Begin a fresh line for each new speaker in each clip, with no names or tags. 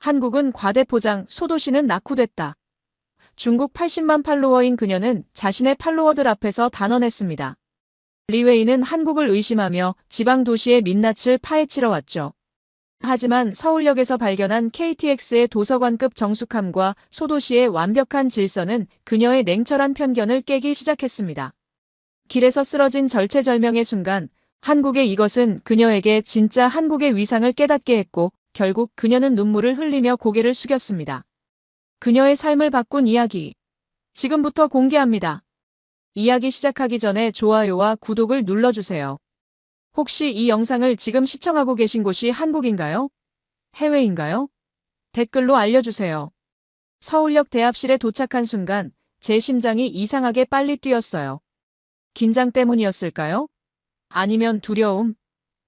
한국은 과대포장, 소도시는 낙후됐다. 중국 80만 팔로워인 그녀는 자신의 팔로워들 앞에서 단언했습니다. 리웨이는 한국을 의심하며 지방 도시의 민낯을 파헤치러 왔죠. 하지만 서울역에서 발견한 KTX의 도서관급 정숙함과 소도시의 완벽한 질서는 그녀의 냉철한 편견을 깨기 시작했습니다. 길에서 쓰러진 절체절명의 순간 한국의 이것은 그녀에게 진짜 한국의 위상을 깨닫게 했고 결국 그녀는 눈물을 흘리며 고개를 숙였습니다. 그녀의 삶을 바꾼 이야기. 지금부터 공개합니다. 이야기 시작하기 전에 좋아요와 구독을 눌러주세요. 혹시 이 영상을 지금 시청하고 계신 곳이 한국인가요? 해외인가요? 댓글로 알려주세요. 서울역 대합실에 도착한 순간 제 심장이 이상하게 빨리 뛰었어요. 긴장 때문이었을까요? 아니면 두려움?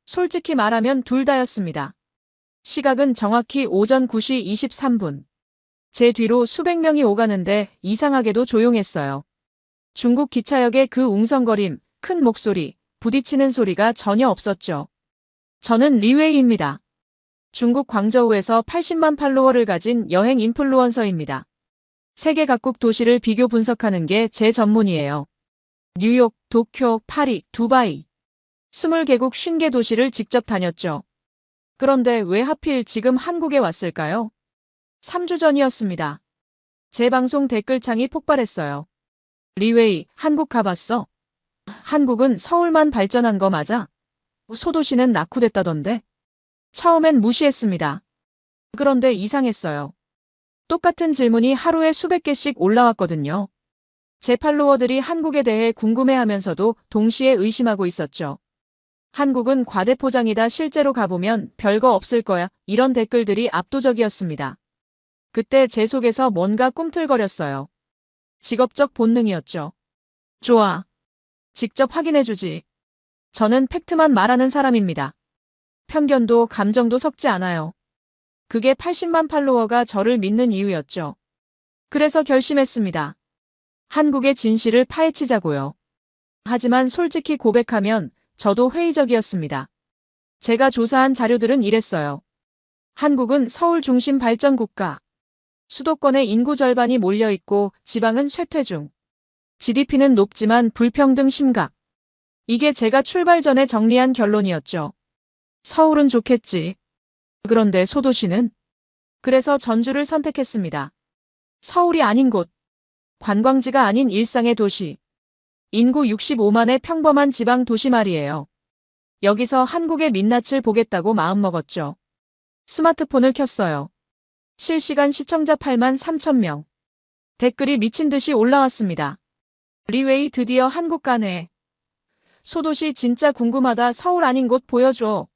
솔직히 말하면 둘 다였습니다. 시각은 정확히 오전 9시 23분. 제 뒤로 수백 명이 오가는데 이상하게도 조용했어요. 중국 기차역의 그 웅성거림, 큰 목소리, 부딪히는 소리가 전혀 없었죠. 저는 리웨이입니다. 중국 광저우에서 80만 팔로워를 가진 여행 인플루언서입니다. 세계 각국 도시를 비교 분석하는 게 제 전문이에요. 뉴욕, 도쿄, 파리, 두바이. 20개국 50개 도시를 직접 다녔죠. 그런데 왜 하필 지금 한국에 왔을까요? 3주 전이었습니다. 제 방송 댓글창이 폭발했어요. 리웨이, 한국 가봤어? 한국은 서울만 발전한 거 맞아? 소도시는 낙후됐다던데? 처음엔 무시했습니다. 그런데 이상했어요. 똑같은 질문이 하루에 수백 개씩 올라왔거든요. 제 팔로워들이 한국에 대해 궁금해하면서도 동시에 의심하고 있었죠. 한국은 과대포장이다, 실제로 가보면 별거 없을 거야, 이런 댓글들이 압도적이었습니다. 그때 제 속에서 뭔가 꿈틀거렸어요. 직업적 본능이었죠. 좋아. 직접 확인해주지. 저는 팩트만 말하는 사람입니다. 편견도 감정도 섞지 않아요. 그게 80만 팔로워가 저를 믿는 이유였죠. 그래서 결심했습니다. 한국의 진실을 파헤치자고요. 하지만 솔직히 고백하면 저도 회의적이었습니다. 제가 조사한 자료들은 이랬어요. 한국은 서울 중심 발전 국가. 수도권의 인구 절반이 몰려있고 지방은 쇠퇴 중. GDP는 높지만 불평등 심각. 이게 제가 출발 전에 정리한 결론이었죠. 서울은 좋겠지. 그런데 소도시는? 그래서 전주를 선택했습니다. 서울이 아닌 곳. 관광지가 아닌 일상의 도시. 인구 65만의 평범한 지방 도시 말이에요. 여기서 한국의 민낯을 보겠다고 마음먹었죠. 스마트폰을 켰어요. 실시간 시청자 8만 3천 명. 댓글이 미친 듯이 올라왔습니다. 리웨이 드디어 한국 가네. 소도시 진짜 궁금하다, 서울 아닌 곳 보여줘.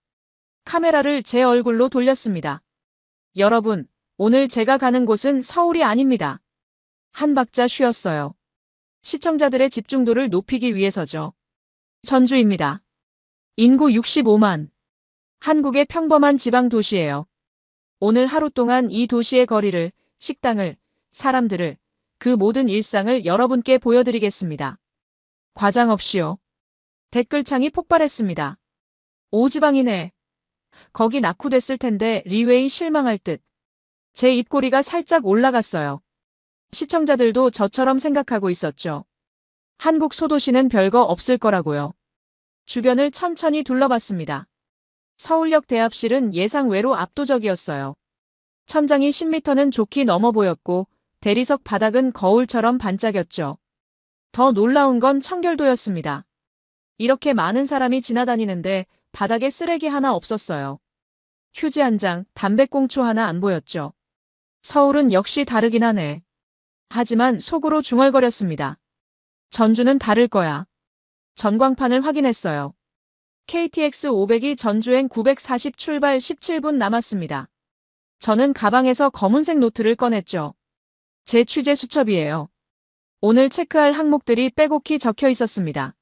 카메라를 제 얼굴로 돌렸습니다. 여러분, 오늘 제가 가는 곳은 서울이 아닙니다. 한 박자 쉬었어요. 시청자들의 집중도를 높이기 위해서죠. 전주입니다. 인구 65만. 한국의 평범한 지방 도시예요. 오늘 하루 동안 이 도시의 거리를, 식당을, 사람들을, 그 모든 일상을 여러분께 보여드리겠습니다. 과장 없이요. 댓글창이 폭발했습니다. 오지방이네. 거기 낙후됐을 텐데 리웨이 실망할 듯. 제 입꼬리가 살짝 올라갔어요. 시청자들도 저처럼 생각하고 있었죠. 한국 소도시는 별거 없을 거라고요. 주변을 천천히 둘러봤습니다. 서울역 대합실은 예상 외로 압도적이었어요. 천장이 10m는 좋게 넘어 보였고 대리석 바닥은 거울처럼 반짝였죠. 더 놀라운 건 청결도였습니다. 이렇게 많은 사람이 지나다니는데 바닥에 쓰레기 하나 없었어요. 휴지 한 장, 담배꽁초 하나 안 보였죠. 서울은 역시 다르긴 하네. 하지만 속으로 중얼거렸습니다. 전주는 다를 거야. 전광판을 확인했어요. KTX 500이 전주행 940 출발 17분 남았습니다. 저는 가방에서 검은색 노트를 꺼냈죠. 제 취재 수첩이에요. 오늘 체크할 항목들이 빼곡히 적혀 있었습니다.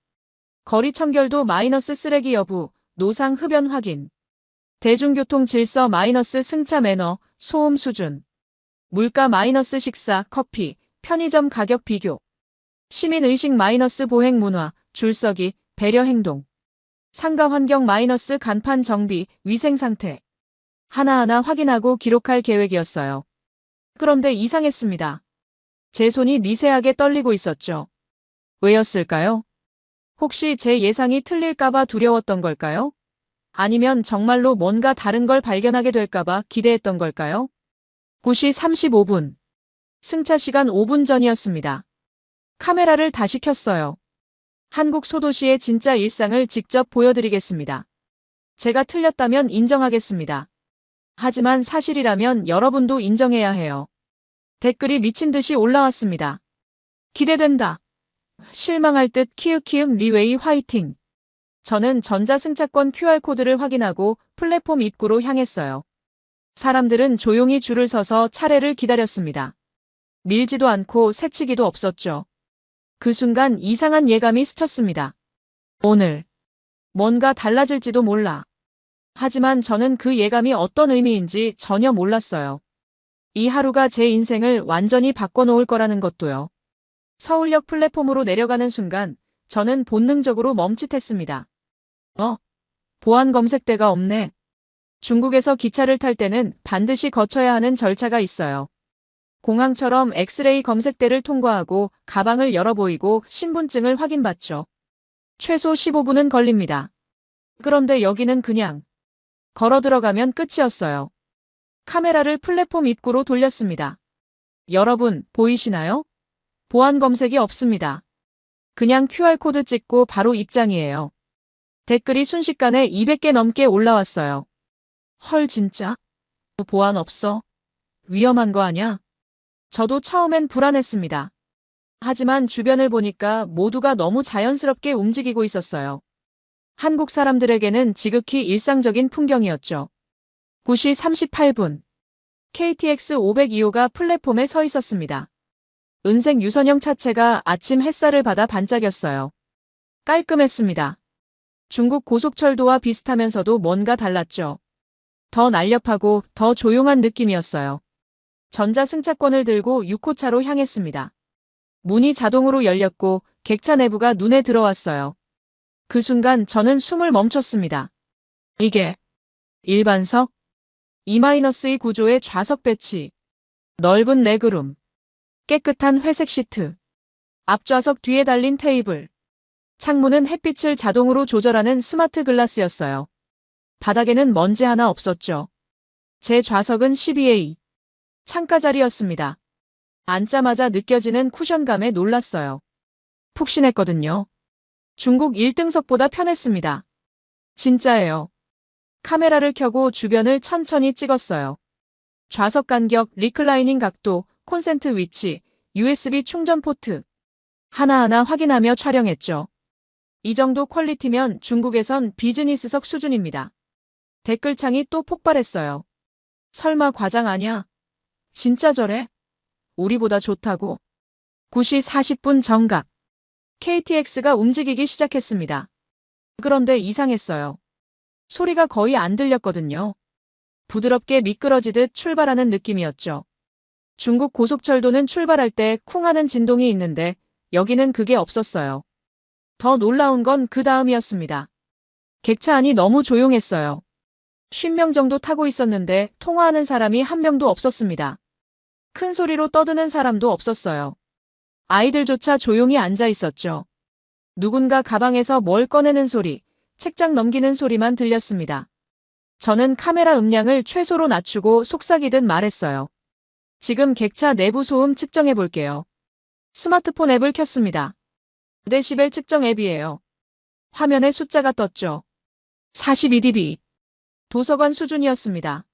거리 청결도 마이너스, 쓰레기 여부, 노상 흡연 확인. 대중교통 질서 마이너스, 승차 매너, 소음 수준. 물가 마이너스, 식사, 커피, 편의점 가격 비교. 시민의식 마이너스, 보행 문화, 줄서기, 배려 행동. 상가 환경 마이너스, 간판 정비, 위생 상태. 하나하나 확인하고 기록할 계획이었어요. 그런데 이상했습니다. 제 손이 미세하게 떨리고 있었죠. 왜였을까요? 혹시 제 예상이 틀릴까봐 두려웠던 걸까요? 아니면 정말로 뭔가 다른 걸 발견하게 될까봐 기대했던 걸까요? 9시 35분. 승차 시간 5분 전이었습니다. 카메라를 다시 켰어요. 한국 소도시의 진짜 일상을 직접 보여드리겠습니다. 제가 틀렸다면 인정하겠습니다. 하지만 사실이라면 여러분도 인정해야 해요. 댓글이 미친 듯이 올라왔습니다. 기대된다. 실망할 듯 키읔키읔 리웨이 화이팅. 저는 전자승차권 QR코드를 확인하고 플랫폼 입구로 향했어요. 사람들은 조용히 줄을 서서 차례를 기다렸습니다. 밀지도 않고 새치기도 없었죠. 그 순간 이상한 예감이 스쳤습니다. 오늘 뭔가 달라질지도 몰라. 하지만 저는 그 예감이 어떤 의미인지 전혀 몰랐어요. 이 하루가 제 인생을 완전히 바꿔놓을 거라는 것도요. 서울역 플랫폼으로 내려가는 순간 저는 본능적으로 멈칫했습니다. 보안 검색대가 없네. 중국에서 기차를 탈 때는 반드시 거쳐야 하는 절차가 있어요. 공항처럼 엑스레이 검색대를 통과하고 가방을 열어 보이고 신분증을 확인받죠. 최소 15분은 걸립니다. 그런데 여기는 그냥 걸어 들어가면 끝이었어요. 카메라를 플랫폼 입구로 돌렸습니다. 여러분, 보이시나요? 보안 검색이 없습니다. 그냥 QR코드 찍고 바로 입장이에요. 댓글이 순식간에 200개 넘게 올라왔어요. 헐 진짜? 보안 없어? 위험한 거 아냐? 저도 처음엔 불안했습니다. 하지만 주변을 보니까 모두가 너무 자연스럽게 움직이고 있었어요. 한국 사람들에게는 지극히 일상적인 풍경이었죠. 9시 38분. KTX 502호가 플랫폼에 서 있었습니다. 은색 유선형 차체가 아침 햇살을 받아 반짝였어요. 깔끔했습니다. 중국 고속철도와 비슷하면서도 뭔가 달랐죠. 더 날렵하고 더 조용한 느낌이었어요. 전자승차권을 들고 6호차로 향했습니다. 문이 자동으로 열렸고 객차 내부가 눈에 들어왔어요. 그 순간 저는 숨을 멈췄습니다. 이게 일반석? 2-2 구조의 좌석 배치, 넓은 레그룸, 깨끗한 회색 시트, 앞좌석 뒤에 달린 테이블, 창문은 햇빛을 자동으로 조절하는 스마트 글라스였어요. 바닥에는 먼지 하나 없었죠. 제 좌석은 12A. 창가 자리였습니다. 앉자마자 느껴지는 쿠션감에 놀랐어요. 푹신했거든요. 중국 1등석보다 편했습니다. 진짜예요. 카메라를 켜고 주변을 천천히 찍었어요. 좌석 간격, 리클라이닝 각도, 콘센트 위치, USB 충전 포트. 하나하나 확인하며 촬영했죠. 이 정도 퀄리티면 중국에선 비즈니스석 수준입니다. 댓글창이 또 폭발했어요. 설마 과장 아냐? 진짜 저래? 우리보다 좋다고. 9시 40분 정각. KTX가 움직이기 시작했습니다. 그런데 이상했어요. 소리가 거의 안 들렸거든요. 부드럽게 미끄러지듯 출발하는 느낌이었죠. 중국 고속철도는 출발할 때 쿵 하는 진동이 있는데 여기는 그게 없었어요. 더 놀라운 건 그 다음이었습니다. 객차 안이 너무 조용했어요. 50명 정도 타고 있었는데 통화하는 사람이 한 명도 없었습니다. 큰 소리로 떠드는 사람도 없었어요. 아이들조차 조용히 앉아 있었죠. 누군가 가방에서 뭘 꺼내는 소리, 책장 넘기는 소리만 들렸습니다. 저는 카메라 음량을 최소로 낮추고 속삭이듯 말했어요. 지금 객차 내부 소음 측정해 볼게요. 스마트폰 앱을 켰습니다. 데시벨 측정 앱이에요. 화면에 숫자가 떴죠. 42dB. 도서관 수준이었습니다.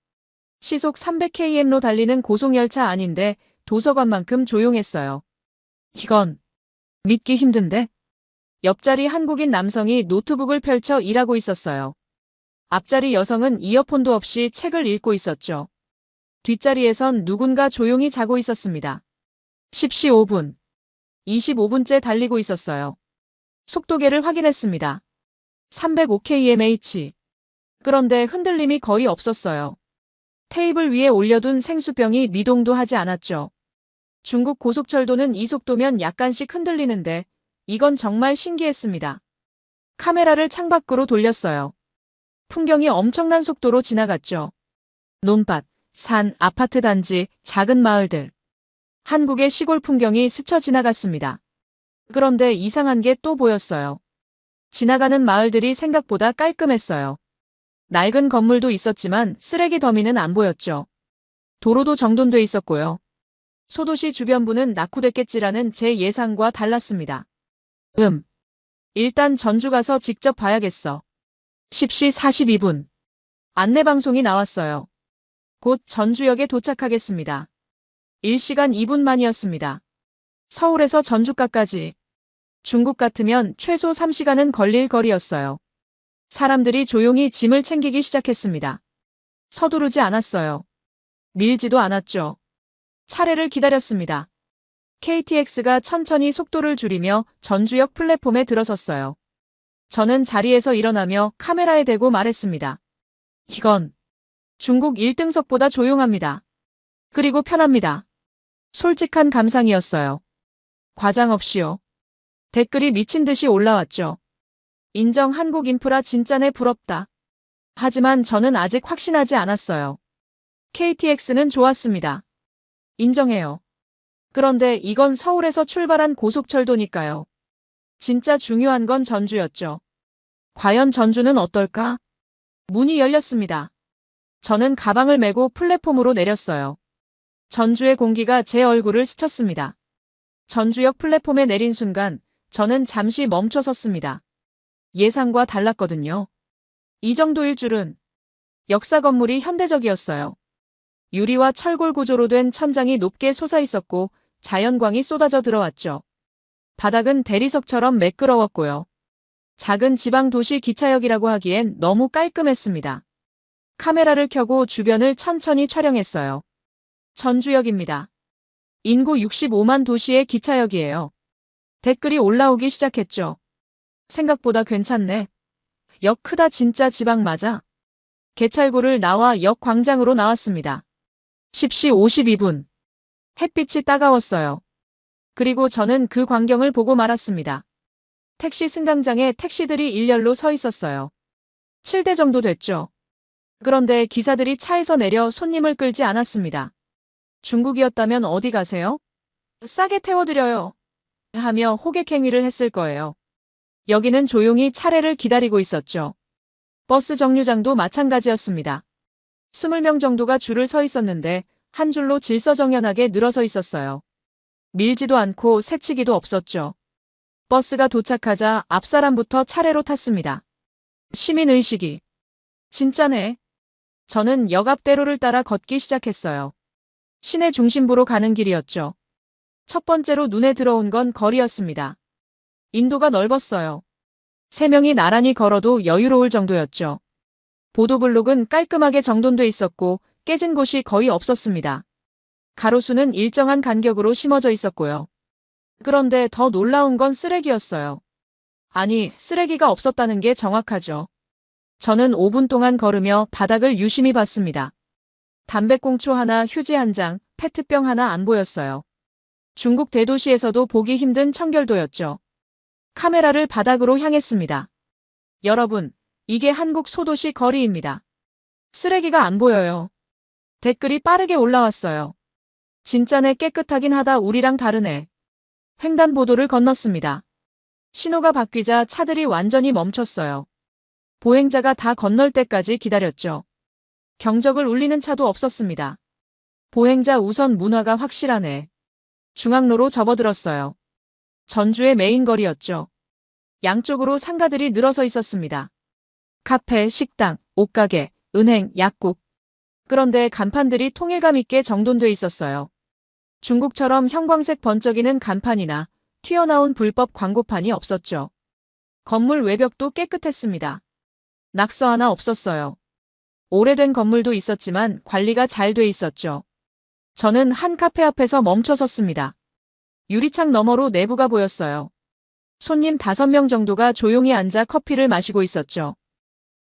시속 300km로 달리는 고속열차 아닌데 도서관만큼 조용했어요. 이건 믿기 힘든데? 옆자리 한국인 남성이 노트북을 펼쳐 일하고 있었어요. 앞자리 여성은 이어폰도 없이 책을 읽고 있었죠. 뒷자리에선 누군가 조용히 자고 있었습니다. 10시 5분. 25분째 달리고 있었어요. 속도계를 확인했습니다. 305kmh. 그런데 흔들림이 거의 없었어요. 테이블 위에 올려둔 생수병이 미동도 하지 않았죠. 중국 고속철도는 이 속도면 약간씩 흔들리는데 이건 정말 신기했습니다. 카메라를 창밖으로 돌렸어요. 풍경이 엄청난 속도로 지나갔죠. 논밭, 산, 아파트 단지, 작은 마을들. 한국의 시골 풍경이 스쳐 지나갔습니다. 그런데 이상한 게 또 보였어요. 지나가는 마을들이 생각보다 깔끔했어요. 낡은 건물도 있었지만 쓰레기 더미는 안 보였죠. 도로도 정돈돼 있었고요. 소도시 주변부는 낙후됐겠지라는 제 예상과 달랐습니다. 일단 전주 가서 직접 봐야겠어. 10시 42분. 안내방송이 나왔어요. 곧 전주역에 도착하겠습니다. 1시간 2분 만이었습니다. 서울에서 전주까지. 중국 같으면 최소 3시간은 걸릴 거리였어요. 사람들이 조용히 짐을 챙기기 시작했습니다. 서두르지 않았어요. 밀지도 않았죠. 차례를 기다렸습니다. KTX가 천천히 속도를 줄이며 전주역 플랫폼에 들어섰어요. 저는 자리에서 일어나며 카메라에 대고 말했습니다. 이건 중국 1등석보다 조용합니다. 그리고 편합니다. 솔직한 감상이었어요. 과장 없이요. 댓글이 미친 듯이 올라왔죠. 인정, 한국 인프라 진짜네, 부럽다. 하지만 저는 아직 확신하지 않았어요. KTX는 좋았습니다. 인정해요. 그런데 이건 서울에서 출발한 고속철도니까요. 진짜 중요한 건 전주였죠. 과연 전주는 어떨까? 문이 열렸습니다. 저는 가방을 메고 플랫폼으로 내렸어요. 전주의 공기가 제 얼굴을 스쳤습니다. 전주역 플랫폼에 내린 순간 저는 잠시 멈춰 섰습니다. 예상과 달랐거든요. 이 정도일 줄은. 역사 건물이 현대적이었어요. 유리와 철골 구조로 된 천장이 높게 솟아 있었고 자연광이 쏟아져 들어왔죠. 바닥은 대리석처럼 매끄러웠고요. 작은 지방 도시 기차역이라고 하기엔 너무 깔끔했습니다. 카메라를 켜고 주변을 천천히 촬영했어요. 전주역입니다. 인구 65만 도시의 기차역이에요. 댓글이 올라오기 시작했죠. 생각보다 괜찮네. 역 크다, 진짜 지방 맞아. 개찰구를 나와 역 광장으로 나왔습니다. 10시 52분. 햇빛이 따가웠어요. 그리고 저는 그 광경을 보고 말았습니다. 택시 승강장에 택시들이 일렬로 서 있었어요. 7대 정도 됐죠. 그런데 기사들이 차에서 내려 손님을 끌지 않았습니다. 중국이었다면 어디 가세요? 싸게 태워드려요. 하며 호객 행위를 했을 거예요. 여기는 조용히 차례를 기다리고 있었죠. 버스 정류장도 마찬가지였습니다. 20명 정도가 줄을 서 있었는데 한 줄로 질서정연하게 늘어서 있었어요. 밀지도 않고 새치기도 없었죠. 버스가 도착하자 앞사람부터 차례로 탔습니다. 시민의식이. 진짜네. 저는 역 앞 대로를 따라 걷기 시작했어요. 시내 중심부로 가는 길이었죠. 첫 번째로 눈에 들어온 건 거리였습니다. 인도가 넓었어요. 3명이 나란히 걸어도 여유로울 정도였죠. 보도블록은 깔끔하게 정돈돼 있었고 깨진 곳이 거의 없었습니다. 가로수는 일정한 간격으로 심어져 있었고요. 그런데 더 놀라운 건 쓰레기였어요. 아니, 쓰레기가 없었다는 게 정확하죠. 저는 5분 동안 걸으며 바닥을 유심히 봤습니다. 담배꽁초 하나, 휴지 한 장, 페트병 하나 안 보였어요. 중국 대도시에서도 보기 힘든 청결도였죠. 카메라를 바닥으로 향했습니다. 여러분, 이게 한국 소도시 거리입니다. 쓰레기가 안 보여요. 댓글이 빠르게 올라왔어요. 진짜네, 깨끗하긴 하다, 우리랑 다르네. 횡단보도를 건넜습니다. 신호가 바뀌자 차들이 완전히 멈췄어요. 보행자가 다 건널 때까지 기다렸죠. 경적을 울리는 차도 없었습니다. 보행자 우선 문화가 확실하네. 중앙로로 접어들었어요. 전주의 메인 거리였죠. 양쪽으로 상가들이 늘어서 있었습니다. 카페, 식당, 옷가게, 은행, 약국. 그런데 간판들이 통일감 있게 정돈돼 있었어요. 중국처럼 형광색 번쩍이는 간판이나 튀어나온 불법 광고판이 없었죠. 건물 외벽도 깨끗했습니다. 낙서 하나 없었어요. 오래된 건물도 있었지만 관리가 잘 돼 있었죠. 저는 한 카페 앞에서 멈춰 섰습니다. 유리창 너머로 내부가 보였어요. 손님 5명 정도가 조용히 앉아 커피를 마시고 있었죠.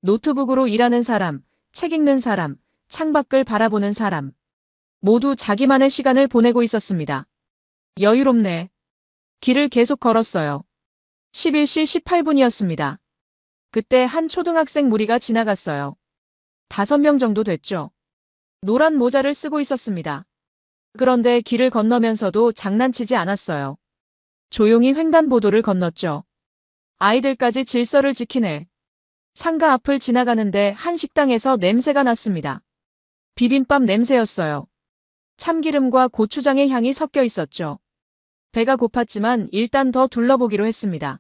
노트북으로 일하는 사람, 책 읽는 사람, 창밖을 바라보는 사람. 모두 자기만의 시간을 보내고 있었습니다. 여유롭네. 길을 계속 걸었어요. 11시 18분이었습니다. 그때 한 초등학생 무리가 지나갔어요. 5명 정도 됐죠. 노란 모자를 쓰고 있었습니다. 그런데 길을 건너면서도 장난치지 않았어요. 조용히 횡단보도를 건넜죠. 아이들까지 질서를 지키네. 상가 앞을 지나가는데 한 식당에서 냄새가 났습니다. 비빔밥 냄새였어요. 참기름과 고추장의 향이 섞여 있었죠. 배가 고팠지만 일단 더 둘러보기로 했습니다.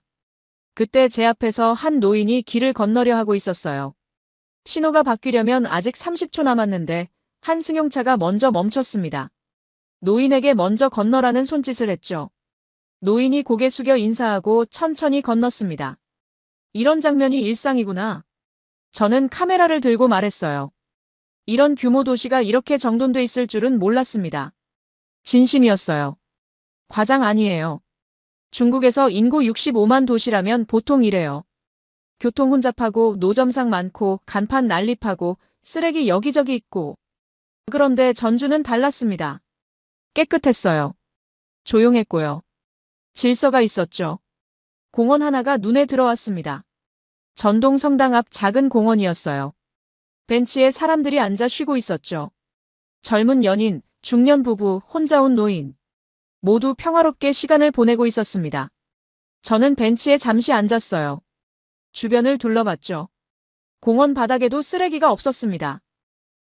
그때 제 앞에서 한 노인이 길을 건너려 하고 있었어요. 신호가 바뀌려면 아직 30초 남았는데 한 승용차가 먼저 멈췄습니다. 노인에게 먼저 건너라는 손짓을 했죠. 노인이 고개 숙여 인사하고 천천히 건넜습니다. 이런 장면이 일상이구나. 저는 카메라를 들고 말했어요. 이런 규모 도시가 이렇게 정돈돼 있을 줄은 몰랐습니다. 진심이었어요. 과장 아니에요. 중국에서 인구 65만 도시라면 보통 이래요. 교통 혼잡하고 노점상 많고 간판 난립하고 쓰레기 여기저기 있고. 그런데 전주는 달랐습니다. 깨끗했어요. 조용했고요. 질서가 있었죠. 공원 하나가 눈에 들어왔습니다. 전동 성당 앞 작은 공원이었어요. 벤치에 사람들이 앉아 쉬고 있었죠. 젊은 연인, 중년 부부, 혼자 온 노인. 모두 평화롭게 시간을 보내고 있었습니다. 저는 벤치에 잠시 앉았어요. 주변을 둘러봤죠. 공원 바닥에도 쓰레기가 없었습니다.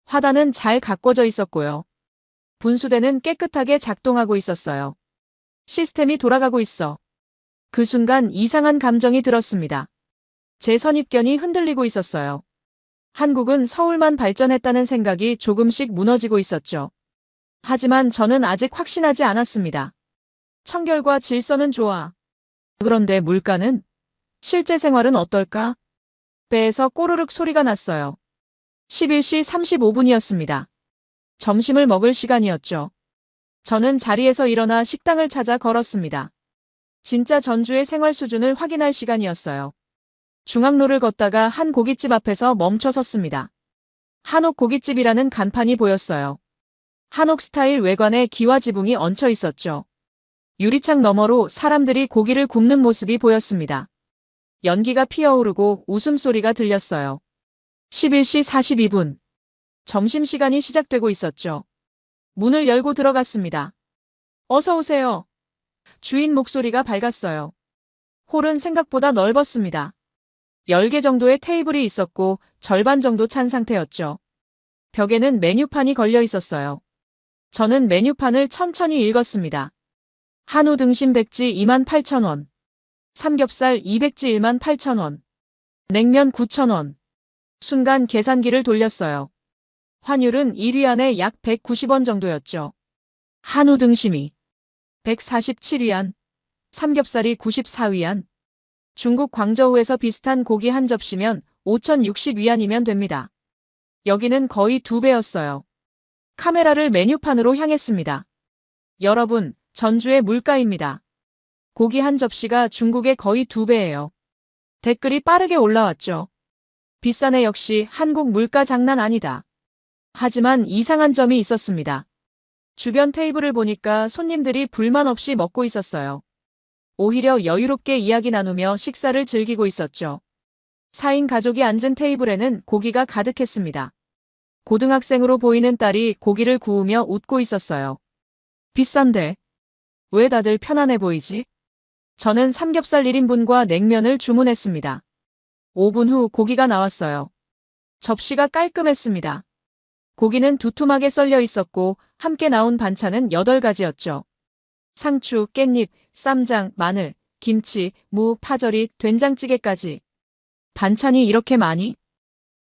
화단은 잘 가꿔져 있었고요. 분수대는 깨끗하게 작동하고 있었어요. 시스템이 돌아가고 있어. 그 순간 이상한 감정이 들었습니다. 제 선입견이 흔들리고 있었어요. 한국은 서울만 발전했다는 생각이 조금씩 무너지고 있었죠. 하지만 저는 아직 확신하지 않았습니다. 청결과 질서는 좋아. 그런데 물가는? 실제 생활은 어떨까? 배에서 꼬르륵 소리가 났어요. 11시 35분이었습니다. 점심을 먹을 시간이었죠. 저는 자리에서 일어나 식당을 찾아 걸었습니다. 진짜 전주의 생활 수준을 확인할 시간이었어요. 중앙로를 걷다가 한 고깃집 앞에서 멈춰 섰습니다. 한옥 고깃집이라는 간판이 보였어요. 한옥 스타일 외관에 기와 지붕이 얹혀 있었죠. 유리창 너머로 사람들이 고기를 굽는 모습이 보였습니다. 연기가 피어오르고 웃음소리가 들렸어요. 11시 42분. 점심시간이 시작되고 있었죠. 문을 열고 들어갔습니다. 어서 오세요. 주인 목소리가 밝았어요. 홀은 생각보다 넓었습니다. 10개 정도의 테이블이 있었고 절반 정도 찬 상태였죠. 벽에는 메뉴판이 걸려 있었어요. 저는 메뉴판을 천천히 읽었습니다. 한우 등심 백지 28,000원. 삼겹살 200지 18,000원. 냉면 9,000원. 순간 계산기를 돌렸어요. 환율은 1위 안에 약 190원 정도였죠. 한우 등심이 147위안, 삼겹살이 94위안. 중국 광저우에서 비슷한 고기 한 접시면 5,060위안이면 됩니다. 여기는 거의 2배였어요. 카메라를 메뉴판으로 향했습니다. 여러분, 전주의 물가입니다. 고기 한 접시가 중국의 거의 2배예요. 댓글이 빠르게 올라왔죠. 비싸네. 역시 한국 물가 장난 아니다. 하지만 이상한 점이 있었습니다. 주변 테이블을 보니까 손님들이 불만 없이 먹고 있었어요. 오히려 여유롭게 이야기 나누며 식사를 즐기고 있었죠. 4인 가족이 앉은 테이블에는 고기가 가득했습니다. 고등학생으로 보이는 딸이 고기를 구우며 웃고 있었어요. 비싼데 왜 다들 편안해 보이지? 저는 삼겹살 1인분과 냉면을 주문했습니다. 5분 후 고기가 나왔어요. 접시가 깔끔했습니다. 고기는 두툼하게 썰려 있었고 함께 나온 반찬은 8가지였죠. 상추, 깻잎, 쌈장, 마늘, 김치, 무, 파절이, 된장찌개까지. 반찬이 이렇게 많이?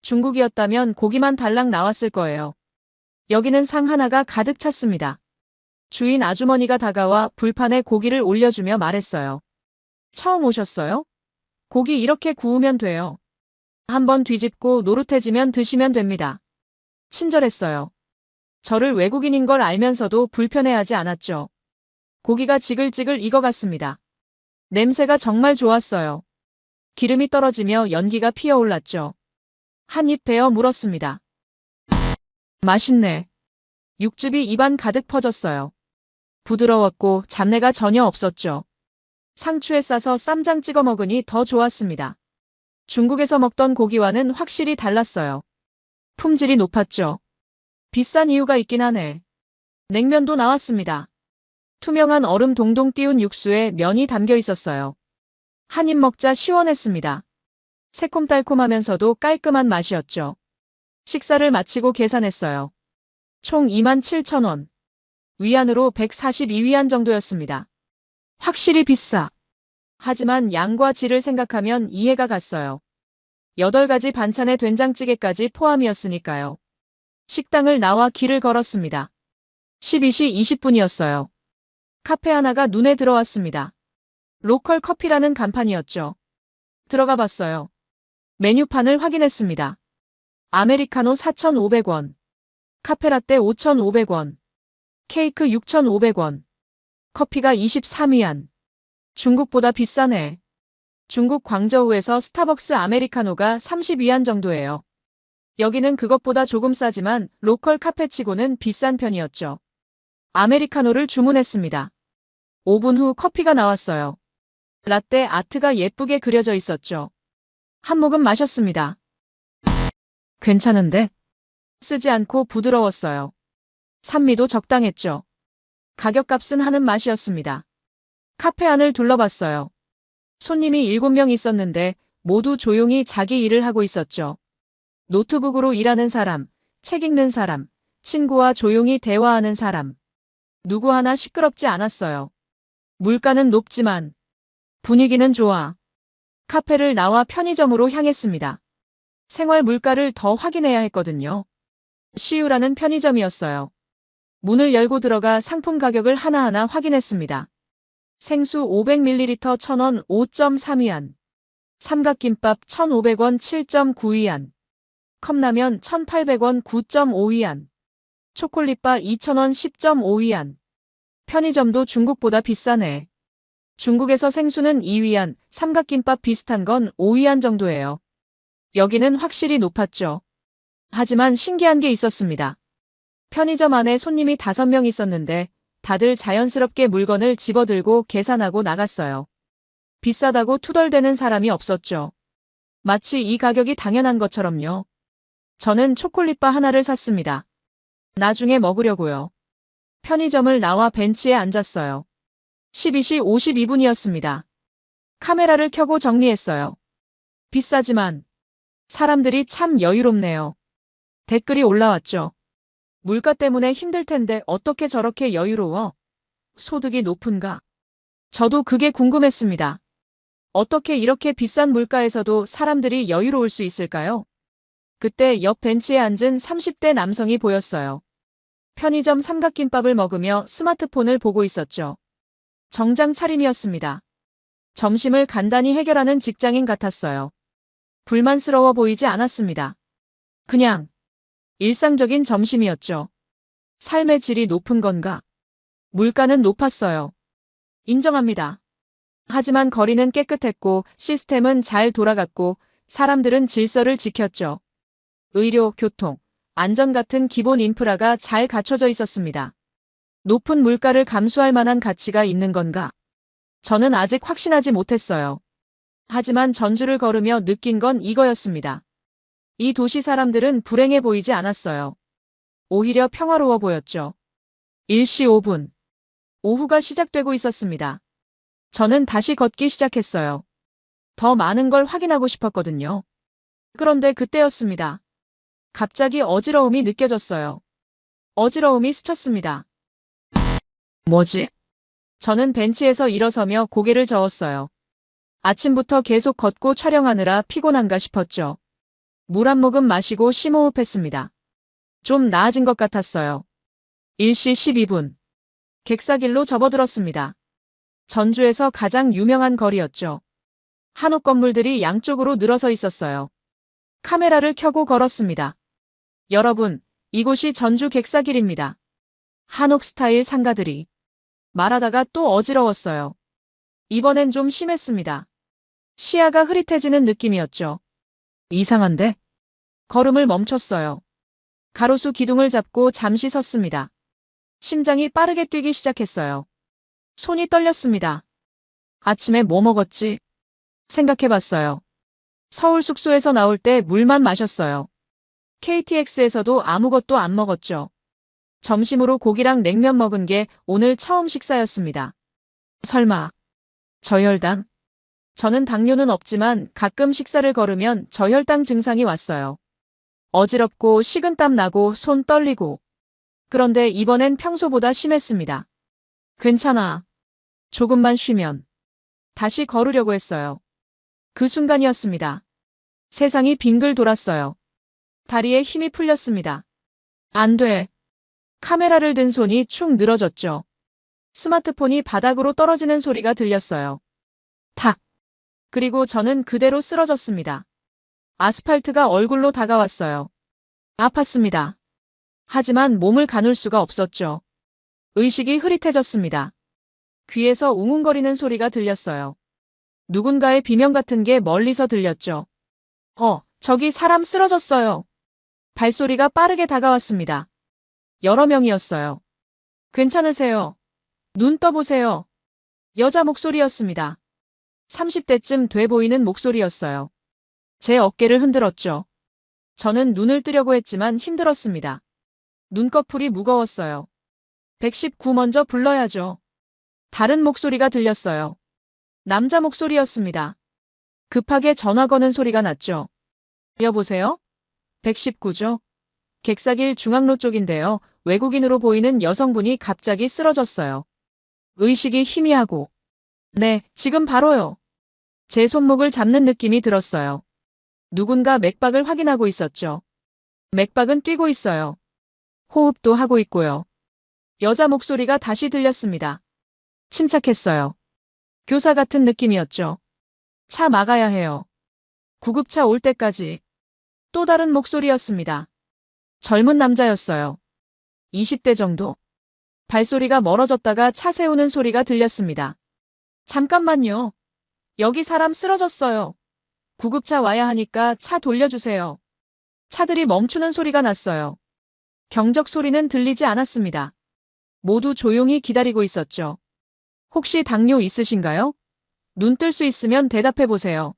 중국이었다면 고기만 달랑 나왔을 거예요. 여기는 상 하나가 가득 찼습니다. 주인 아주머니가 다가와 불판에 고기를 올려주며 말했어요. 처음 오셨어요? 고기 이렇게 구우면 돼요. 한번 뒤집고 노릇해지면 드시면 됩니다. 친절했어요. 저를 외국인인 걸 알면서도 불편해하지 않았죠. 고기가 지글지글 익어갔습니다. 냄새가 정말 좋았어요. 기름이 떨어지며 연기가 피어올랐죠. 한 입 베어 물었습니다. 맛있네. 육즙이 입안 가득 퍼졌어요. 부드러웠고 잡내가 전혀 없었죠. 상추에 싸서 쌈장 찍어 먹으니 더 좋았습니다. 중국에서 먹던 고기와는 확실히 달랐어요. 품질이 높았죠. 비싼 이유가 있긴 하네. 냉면도 나왔습니다. 투명한 얼음 동동 띄운 육수에 면이 담겨 있었어요. 한 입 먹자 시원했습니다. 새콤달콤하면서도 깔끔한 맛이었죠. 식사를 마치고 계산했어요. 총 27,000원. 위안으로 142위안 정도였습니다. 확실히 비싸. 하지만 양과 질을 생각하면 이해가 갔어요. 8가지 반찬에 된장찌개까지 포함이었으니까요. 식당을 나와 길을 걸었습니다. 12시 20분이었어요. 카페 하나가 눈에 들어왔습니다. 로컬 커피라는 간판이었죠. 들어가 봤어요. 메뉴판을 확인했습니다. 아메리카노 4,500원, 카페라떼 5,500원, 케이크 6,500원, 커피가 23위안. 중국보다 비싸네. 중국 광저우에서 스타벅스 아메리카노가 30위안 정도예요. 여기는 그것보다 조금 싸지만 로컬 카페치고는 비싼 편이었죠. 아메리카노를 주문했습니다. 5분 후 커피가 나왔어요. 라떼 아트가 예쁘게 그려져 있었죠. 한 모금 마셨습니다. 괜찮은데? 쓰지 않고 부드러웠어요. 산미도 적당했죠. 가격값은 하는 맛이었습니다. 카페 안을 둘러봤어요. 손님이 7명 있었는데 모두 조용히 자기 일을 하고 있었죠. 노트북으로 일하는 사람, 책 읽는 사람, 친구와 조용히 대화하는 사람. 누구 하나 시끄럽지 않았어요. 물가는 높지만 분위기는 좋아. 카페를 나와 편의점으로 향했습니다. 생활 물가를 더 확인해야 했거든요. 시우라는 편의점이었어요. 문을 열고 들어가 상품 가격을 하나하나 확인했습니다. 생수 500ml 1,000원 5.3위안. 삼각김밥 1,500원 7.9위안. 컵라면 1,800원 9.5위안. 초콜릿바 2,000원 10.5위안. 편의점도 중국보다 비싸네. 중국에서 생수는 2위안, 삼각김밥 비슷한 건 5위안 정도예요. 여기는 확실히 높았죠. 하지만 신기한 게 있었습니다. 편의점 안에 손님이 5명 있었는데 다들 자연스럽게 물건을 집어들고 계산하고 나갔어요. 비싸다고 투덜대는 사람이 없었죠. 마치 이 가격이 당연한 것처럼요. 저는 초콜릿바 하나를 샀습니다. 나중에 먹으려고요. 편의점을 나와 벤치에 앉았어요. 12시 52분이었습니다. 카메라를 켜고 정리했어요. 비싸지만 사람들이 참 여유롭네요. 댓글이 올라왔죠. 물가 때문에 힘들 텐데 어떻게 저렇게 여유로워? 소득이 높은가? 저도 그게 궁금했습니다. 어떻게 이렇게 비싼 물가에서도 사람들이 여유로울 수 있을까요? 그때 옆 벤치에 앉은 30대 남성이 보였어요. 편의점 삼각김밥을 먹으며 스마트폰을 보고 있었죠. 정장 차림이었습니다. 점심을 간단히 해결하는 직장인 같았어요. 불만스러워 보이지 않았습니다. 그냥 일상적인 점심이었죠. 삶의 질이 높은 건가? 물가는 높았어요. 인정합니다. 하지만 거리는 깨끗했고 시스템은 잘 돌아갔고 사람들은 질서를 지켰죠. 의료, 교통, 안전 같은 기본 인프라가 잘 갖춰져 있었습니다. 높은 물가를 감수할 만한 가치가 있는 건가? 저는 아직 확신하지 못했어요. 하지만 전주를 걸으며 느낀 건 이거였습니다. 이 도시 사람들은 불행해 보이지 않았어요. 오히려 평화로워 보였죠. 1시 5분. 오후가 시작되고 있었습니다. 저는 다시 걷기 시작했어요. 더 많은 걸 확인하고 싶었거든요. 그런데 그때였습니다. 갑자기 어지러움이 느껴졌어요. 어지러움이 스쳤습니다. 뭐지? 저는 벤치에서 일어서며 고개를 저었어요. 아침부터 계속 걷고 촬영하느라 피곤한가 싶었죠. 물 한 모금 마시고 심호흡했습니다. 좀 나아진 것 같았어요. 1시 12분. 객사길로 접어들었습니다. 전주에서 가장 유명한 거리였죠. 한옥 건물들이 양쪽으로 늘어서 있었어요. 카메라를 켜고 걸었습니다. 여러분, 이곳이 전주 객사길입니다. 한옥 스타일 상가들이. 말하다가 또 어지러웠어요. 이번엔 좀 심했습니다. 시야가 흐릿해지는 느낌이었죠. 이상한데? 걸음을 멈췄어요. 가로수 기둥을 잡고 잠시 섰습니다. 심장이 빠르게 뛰기 시작했어요. 손이 떨렸습니다. 아침에 뭐 먹었지? 생각해봤어요. 서울 숙소에서 나올 때 물만 마셨어요. KTX에서도 아무것도 안 먹었죠. 점심으로 고기랑 냉면 먹은 게 오늘 처음 식사였습니다. 설마 저혈당? 저는 당뇨는 없지만 가끔 식사를 거르면 저혈당 증상이 왔어요. 어지럽고 식은땀 나고 손 떨리고. 그런데 이번엔 평소보다 심했습니다. 괜찮아. 조금만 쉬면. 다시 걸으려고 했어요. 그 순간이었습니다. 세상이 빙글 돌았어요. 다리에 힘이 풀렸습니다. 안 돼. 카메라를 든 손이 축 늘어졌죠. 스마트폰이 바닥으로 떨어지는 소리가 들렸어요. 탁. 그리고 저는 그대로 쓰러졌습니다. 아스팔트가 얼굴로 다가왔어요. 아팠습니다. 하지만 몸을 가눌 수가 없었죠. 의식이 흐릿해졌습니다. 귀에서 웅웅거리는 소리가 들렸어요. 누군가의 비명 같은 게 멀리서 들렸죠. 저기 사람 쓰러졌어요. 발소리가 빠르게 다가왔습니다. 여러 명이었어요. 괜찮으세요? 눈 떠보세요. 여자 목소리였습니다. 30대쯤 돼 보이는 목소리였어요. 제 어깨를 흔들었죠. 저는 눈을 뜨려고 했지만 힘들었습니다. 눈꺼풀이 무거웠어요. 119 먼저 불러야죠. 다른 목소리가 들렸어요. 남자 목소리였습니다. 급하게 전화 거는 소리가 났죠. 여보세요? 119죠? 객사길 중앙로 쪽인데요. 외국인으로 보이는 여성분이 갑자기 쓰러졌어요. 의식이 희미하고. 네, 지금 바로요. 제 손목을 잡는 느낌이 들었어요. 누군가 맥박을 확인하고 있었죠. 맥박은 뛰고 있어요. 호흡도 하고 있고요. 여자 목소리가 다시 들렸습니다. 침착했어요. 교사 같은 느낌이었죠. 차 막아야 해요. 구급차 올 때까지. 또 다른 목소리였습니다. 젊은 남자였어요. 20대 정도. 발소리가 멀어졌다가 차 세우는 소리가 들렸습니다. 잠깐만요. 여기 사람 쓰러졌어요. 구급차 와야 하니까 차 돌려주세요. 차들이 멈추는 소리가 났어요. 경적 소리는 들리지 않았습니다. 모두 조용히 기다리고 있었죠. 혹시 당뇨 있으신가요? 눈 뜰 수 있으면 대답해 보세요.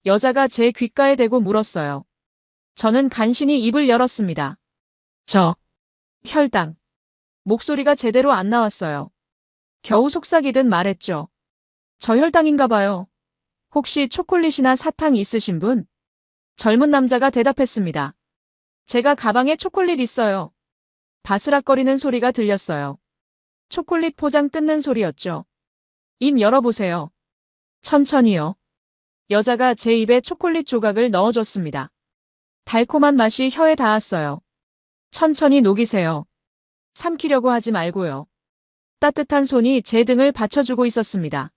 여자가 제 귓가에 대고 물었어요. 저는 간신히 입을 열었습니다. 혈당. 목소리가 제대로 안 나왔어요. 겨우 속삭이듯 말했죠. 저혈당인가 봐요. 혹시 초콜릿이나 사탕 있으신 분? 젊은 남자가 대답했습니다. 제가 가방에 초콜릿 있어요. 바스락거리는 소리가 들렸어요. 초콜릿 포장 뜯는 소리였죠. 입 열어보세요. 천천히요. 여자가 제 입에 초콜릿 조각을 넣어줬습니다. 달콤한 맛이 혀에 닿았어요. 천천히 녹이세요. 삼키려고 하지 말고요. 따뜻한 손이 제 등을 받쳐주고 있었습니다.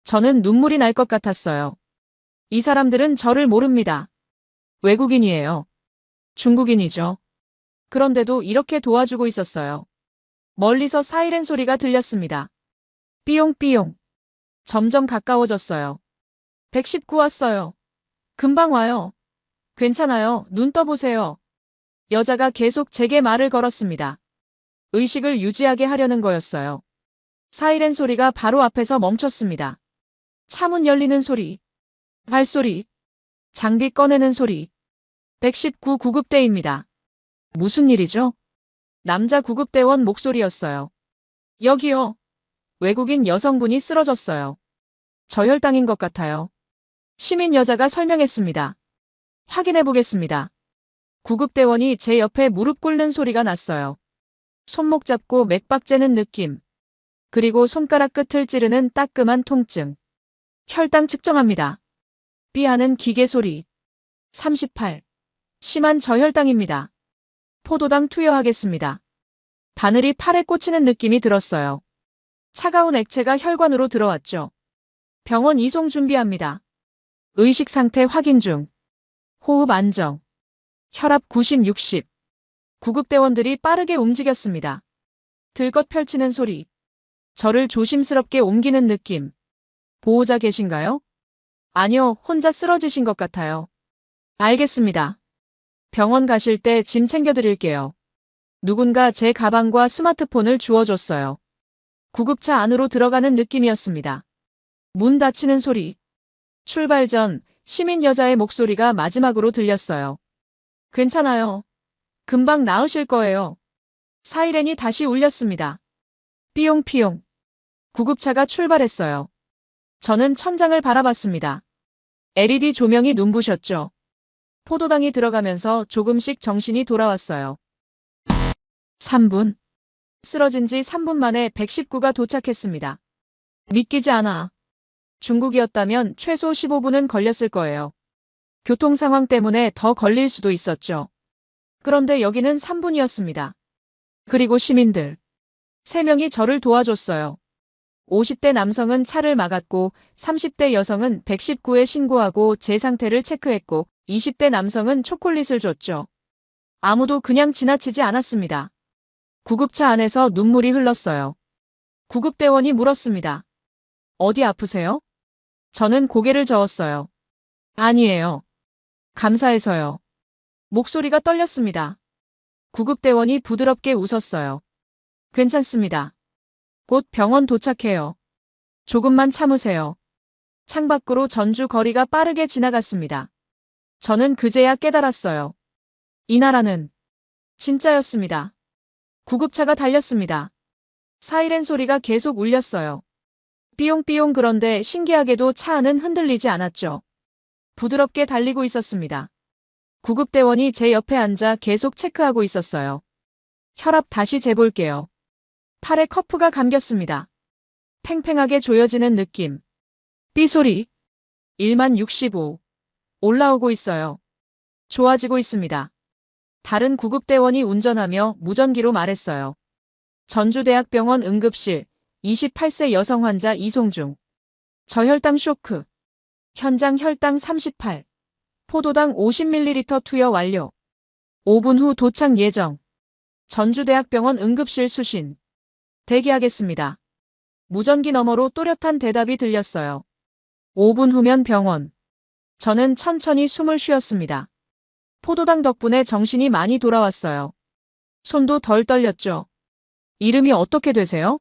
저는 눈물이 날 것 같았어요. 이 사람들은 저를 모릅니다. 외국인이에요. 중국인이죠. 그런데도 이렇게 도와주고 있었어요. 멀리서 사이렌 소리가 들렸습니다. 삐용삐용. 점점 가까워졌어요. 119 왔어요. 금방 와요. 괜찮아요. 눈 떠보세요. 여자가 계속 제게 말을 걸었습니다. 의식을 유지하게 하려는 거였어요. 사이렌 소리가 바로 앞에서 멈췄습니다. 차문 열리는 소리, 발소리, 장비 꺼내는 소리. 119 구급대입니다. 무슨 일이죠? 남자 구급대원 목소리였어요. 여기요. 외국인 여성분이 쓰러졌어요. 저혈당인 것 같아요. 시민 여자가 설명했습니다. 확인해 보겠습니다. 구급대원이 제 옆에 무릎 꿇는 소리가 났어요. 손목 잡고 맥박 재는 느낌. 그리고 손가락 끝을 찌르는 따끔한 통증. 혈당 측정합니다. 삐하는 기계 소리. 38. 심한 저혈당입니다. 포도당 투여하겠습니다. 바늘이 팔에 꽂히는 느낌이 들었어요. 차가운 액체가 혈관으로 들어왔죠. 병원 이송 준비합니다. 의식 상태 확인 중. 호흡 안정. 혈압 90, 60. 구급대원들이 빠르게 움직였습니다. 들것 펼치는 소리. 저를 조심스럽게 옮기는 느낌. 보호자 계신가요? 아니요, 혼자 쓰러지신 것 같아요. 알겠습니다. 병원 가실 때 짐 챙겨드릴게요. 누군가 제 가방과 스마트폰을 주워줬어요. 구급차 안으로 들어가는 느낌이었습니다. 문 닫히는 소리. 출발 전 시민 여자의 목소리가 마지막으로 들렸어요. 괜찮아요. 금방 나으실 거예요. 사이렌이 다시 울렸습니다. 삐용삐용. 구급차가 출발했어요. 저는 천장을 바라봤습니다. LED 조명이 눈부셨죠. 포도당이 들어가면서 조금씩 정신이 돌아왔어요. 3분. 쓰러진 지 3분 만에 119가 도착했습니다. 믿기지 않아. 중국이었다면 최소 15분은 걸렸을 거예요. 교통 상황 때문에 더 걸릴 수도 있었죠. 그런데 여기는 3분이었습니다. 그리고 시민들. 3명이 저를 도와줬어요. 50대 남성은 차를 막았고 30대 여성은 119에 신고하고 제 상태를 체크했고 20대 남성은 초콜릿을 줬죠. 아무도 그냥 지나치지 않았습니다. 구급차 안에서 눈물이 흘렀어요. 구급대원이 물었습니다. 어디 아프세요? 저는 고개를 저었어요. 아니에요. 감사해서요. 목소리가 떨렸습니다. 구급대원이 부드럽게 웃었어요. 괜찮습니다. 곧 병원 도착해요. 조금만 참으세요. 창밖으로 전주 거리가 빠르게 지나갔습니다. 저는 그제야 깨달았어요. 이 나라는 진짜였습니다. 구급차가 달렸습니다. 사이렌 소리가 계속 울렸어요. 삐용삐용. 그런데 신기하게도 차 안은 흔들리지 않았죠. 부드럽게 달리고 있었습니다. 구급대원이 제 옆에 앉아 계속 체크하고 있었어요. 혈압 다시 재볼게요. 팔에 커프가 감겼습니다. 팽팽하게 조여지는 느낌. 삐소리. 1만 65. 올라오고 있어요. 좋아지고 있습니다. 다른 구급대원이 운전하며 무전기로 말했어요. 전주대학병원 응급실 28세 여성 환자 이송 중. 저혈당 쇼크. 현장 혈당 38. 포도당 50ml 투여 완료. 5분 후 도착 예정. 전주대학병원 응급실 수신. 대기하겠습니다. 무전기 너머로 또렷한 대답이 들렸어요. 5분 후면 병원. 저는 천천히 숨을 쉬었습니다. 포도당 덕분에 정신이 많이 돌아왔어요. 손도 덜 떨렸죠. 이름이 어떻게 되세요?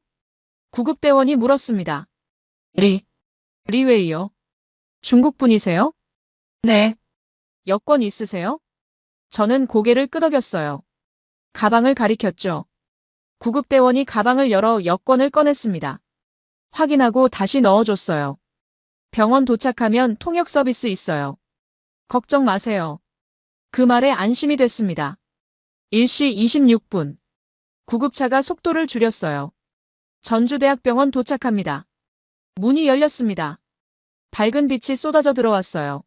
구급대원이 물었습니다. 리웨이요. 중국분이세요? 네. 여권 있으세요? 저는 고개를 끄덕였어요. 가방을 가리켰죠. 구급대원이 가방을 열어 여권을 꺼냈습니다. 확인하고 다시 넣어줬어요. 병원 도착하면 통역 서비스 있어요. 걱정 마세요. 그 말에 안심이 됐습니다. 1시 26분. 구급차가 속도를 줄였어요. 전주대학병원 도착합니다. 문이 열렸습니다. 밝은 빛이 쏟아져 들어왔어요.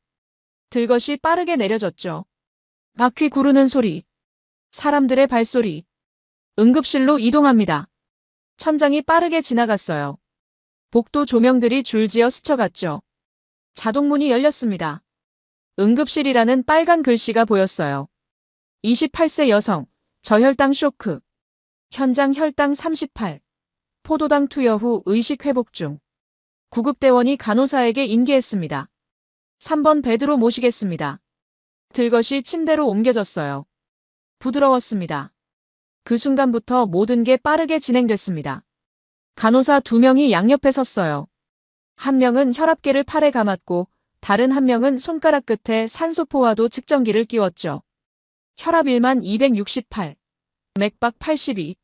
들것이 빠르게 내려졌죠. 바퀴 구르는 소리. 사람들의 발소리. 응급실로 이동합니다. 천장이 빠르게 지나갔어요. 복도 조명들이 줄지어 스쳐갔죠. 자동문이 열렸습니다. 응급실이라는 빨간 글씨가 보였어요. 28세 여성, 저혈당 쇼크. 현장 혈당 38. 포도당 투여 후 의식 회복 중. 구급대원이 간호사에게 인계했습니다. 3번 베드로 모시겠습니다. 들것이 침대로 옮겨졌어요. 부드러웠습니다. 그 순간부터 모든 게 빠르게 진행됐습니다. 간호사 2명이 양옆에 섰어요. 한 명은 혈압계를 팔에 감았고 다른 한 명은 손가락 끝에 산소포화도 측정기를 끼웠죠. 혈압 1만 268, 맥박 82,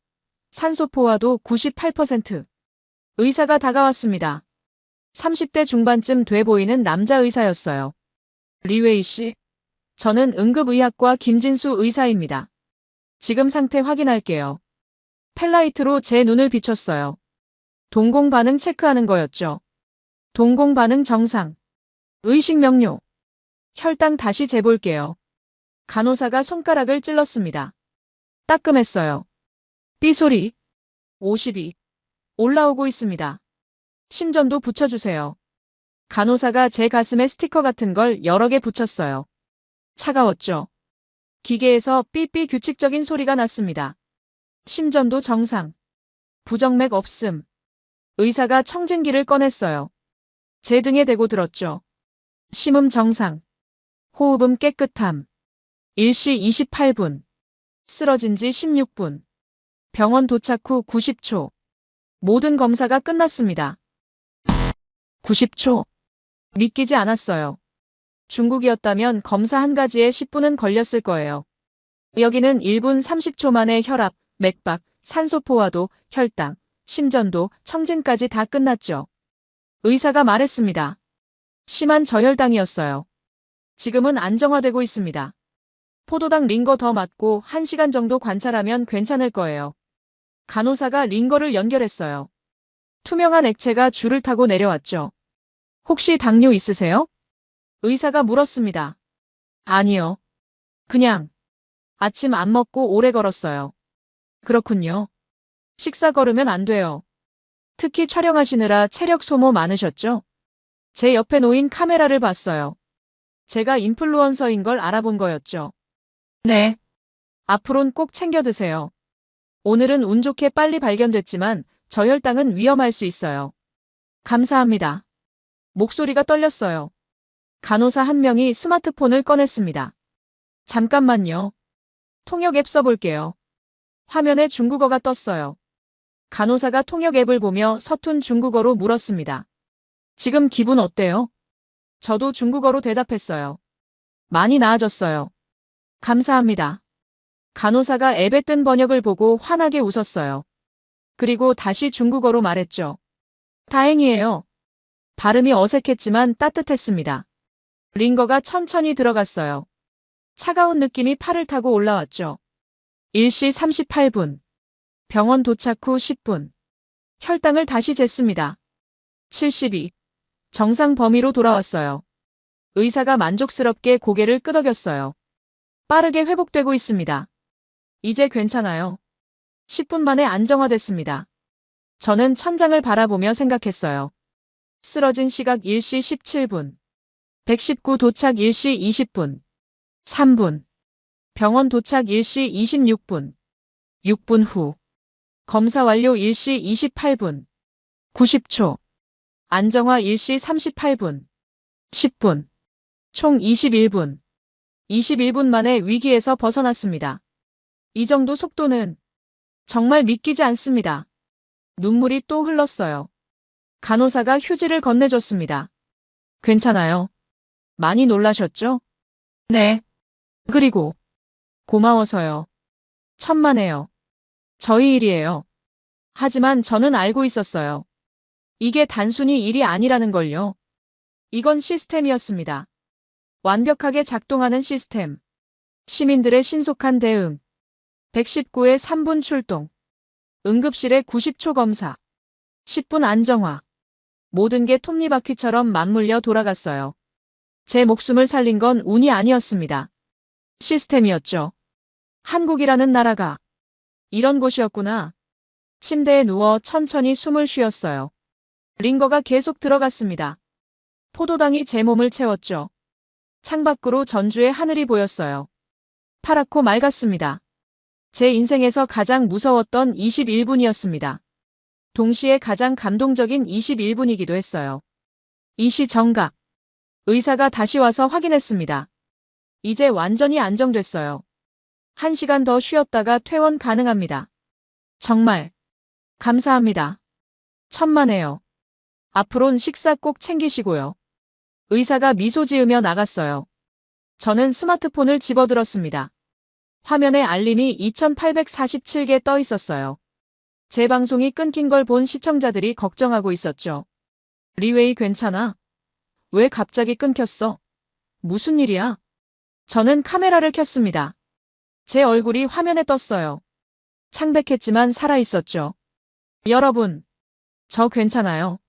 산소포화도 98%. 의사가 다가왔습니다. 30대 중반쯤 돼 보이는 남자 의사였어요. 리웨이 씨. 저는 응급의학과 김진수 의사입니다. 지금 상태 확인할게요. 펠라이트로 제 눈을 비췄어요. 동공 반응 체크하는 거였죠. 동공 반응 정상. 의식 명료. 혈당 다시 재볼게요. 간호사가 손가락을 찔렀습니다. 따끔했어요. 삐소리. 52. 올라오고 있습니다. 심전도 붙여주세요. 간호사가 제 가슴에 스티커 같은 걸 여러 개 붙였어요. 차가웠죠. 기계에서 삐삐 규칙적인 소리가 났습니다. 심전도 정상. 부정맥 없음. 의사가 청진기를 꺼냈어요. 제 등에 대고 들었죠. 심음 정상. 호흡음 깨끗함. 1시 28분. 쓰러진 지 16분. 병원 도착 후 90초. 모든 검사가 끝났습니다. 90초. 믿기지 않았어요. 중국이었다면 검사 한 가지에 10분은 걸렸을 거예요. 여기는 1분 30초 만에 혈압, 맥박, 산소포화도, 혈당, 심전도, 청진까지 다 끝났죠. 의사가 말했습니다. 심한 저혈당이었어요. 지금은 안정화되고 있습니다. 포도당 링거 더 맞고 1시간 정도 관찰하면 괜찮을 거예요. 간호사가 링거를 연결했어요. 투명한 액체가 줄을 타고 내려왔죠. 혹시 당뇨 있으세요? 의사가 물었습니다. 아니요. 그냥 아침 안 먹고 오래 걸었어요. 그렇군요. 식사 거르면 안 돼요. 특히 촬영하시느라 체력 소모 많으셨죠? 제 옆에 놓인 카메라를 봤어요. 제가 인플루언서인 걸 알아본 거였죠. 네. 앞으론 꼭 챙겨 드세요. 오늘은 운 좋게 빨리 발견됐지만 저혈당은 위험할 수 있어요. 감사합니다. 목소리가 떨렸어요. 간호사 한 명이 스마트폰을 꺼냈습니다. 잠깐만요. 통역 앱 써볼게요. 화면에 중국어가 떴어요. 간호사가 통역 앱을 보며 서툰 중국어로 물었습니다. 지금 기분 어때요? 저도 중국어로 대답했어요. 많이 나아졌어요. 감사합니다. 간호사가 앱에 뜬 번역을 보고 환하게 웃었어요. 그리고 다시 중국어로 말했죠. 다행이에요. 발음이 어색했지만 따뜻했습니다. 링거가 천천히 들어갔어요. 차가운 느낌이 팔을 타고 올라왔죠. 1시 38분. 병원 도착 후 10분. 혈당을 다시 쟀습니다. 72. 정상 범위로 돌아왔어요. 의사가 만족스럽게 고개를 끄덕였어요. 빠르게 회복되고 있습니다. 이제 괜찮아요. 10분 만에 안정화됐습니다. 저는 천장을 바라보며 생각했어요. 쓰러진 시각 1시 17분. 119 도착 1시 20분. 3분. 병원 도착 1시 26분. 6분 후. 검사 완료 1시 28분. 90초. 안정화 1시 38분. 10분. 총 21분. 21분 만에 위기에서 벗어났습니다. 이 정도 속도는 정말 믿기지 않습니다. 눈물이 또 흘렀어요. 간호사가 휴지를 건네줬습니다. 괜찮아요. 많이 놀라셨죠? 네. 그리고 고마워서요. 천만에요. 저희 일이에요. 하지만 저는 알고 있었어요. 이게 단순히 일이 아니라는 걸요. 이건 시스템이었습니다. 완벽하게 작동하는 시스템. 시민들의 신속한 대응. 119의 3분 출동. 응급실의 90초 검사. 10분 안정화. 모든 게 톱니바퀴처럼 맞물려 돌아갔어요. 제 목숨을 살린 건 운이 아니었습니다. 시스템이었죠. 한국이라는 나라가 이런 곳이었구나. 침대에 누워 천천히 숨을 쉬었어요. 링거가 계속 들어갔습니다. 포도당이 제 몸을 채웠죠. 창밖으로 전주의 하늘이 보였어요. 파랗고 맑았습니다. 제 인생에서 가장 무서웠던 21분이었습니다. 동시에 가장 감동적인 21분이기도 했어요. 이 시 정각. 의사가 다시 와서 확인했습니다. 이제 완전히 안정됐어요. 1시간 더 쉬었다가 퇴원 가능합니다. 정말 감사합니다. 천만에요. 앞으론 식사 꼭 챙기시고요. 의사가 미소 지으며 나갔어요. 저는 스마트폰을 집어들었습니다. 화면에 알림이 2847개 떠 있었어요. 제 방송이 끊긴 걸 본 시청자들이 걱정하고 있었죠. 리웨이 괜찮아? 왜 갑자기 끊겼어? 무슨 일이야? 저는 카메라를 켰습니다. 제 얼굴이 화면에 떴어요. 창백했지만 살아있었죠. 여러분, 저 괜찮아요.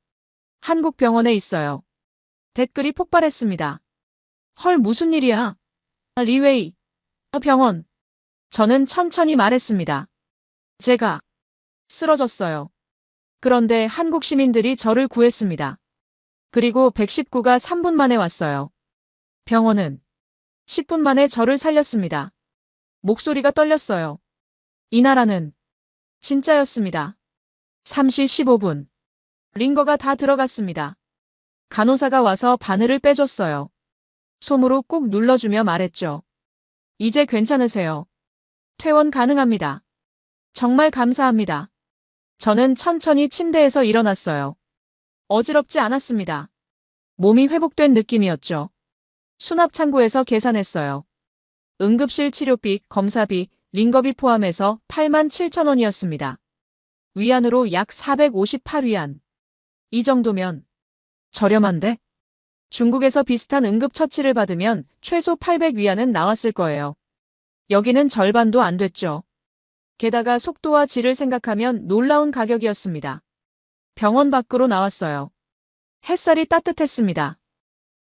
한국 병원에 있어요. 댓글이 폭발했습니다. 헐, 무슨 일이야? 리웨이. 병원. 저는 천천히 말했습니다. 제가 쓰러졌어요. 그런데 한국 시민들이 저를 구했습니다. 그리고 119가 3분 만에 왔어요. 병원은 10분 만에 저를 살렸습니다. 목소리가 떨렸어요. 이 나라는 진짜였습니다. 3시 15분. 링거가 다 들어갔습니다. 간호사가 와서 바늘을 빼줬어요. 솜으로 꾹 눌러주며 말했죠. 이제 괜찮으세요. 퇴원 가능합니다. 정말 감사합니다. 저는 천천히 침대에서 일어났어요. 어지럽지 않았습니다. 몸이 회복된 느낌이었죠. 수납 창고에서 계산했어요. 응급실 치료비, 검사비, 링거비 포함해서 87,000원이었습니다. 위안으로 약 458위안. 이 정도면 저렴한데? 중국에서 비슷한 응급처치를 받으면 최소 800위안은 나왔을 거예요. 여기는 절반도 안 됐죠. 게다가 속도와 질을 생각하면 놀라운 가격이었습니다. 병원 밖으로 나왔어요. 햇살이 따뜻했습니다.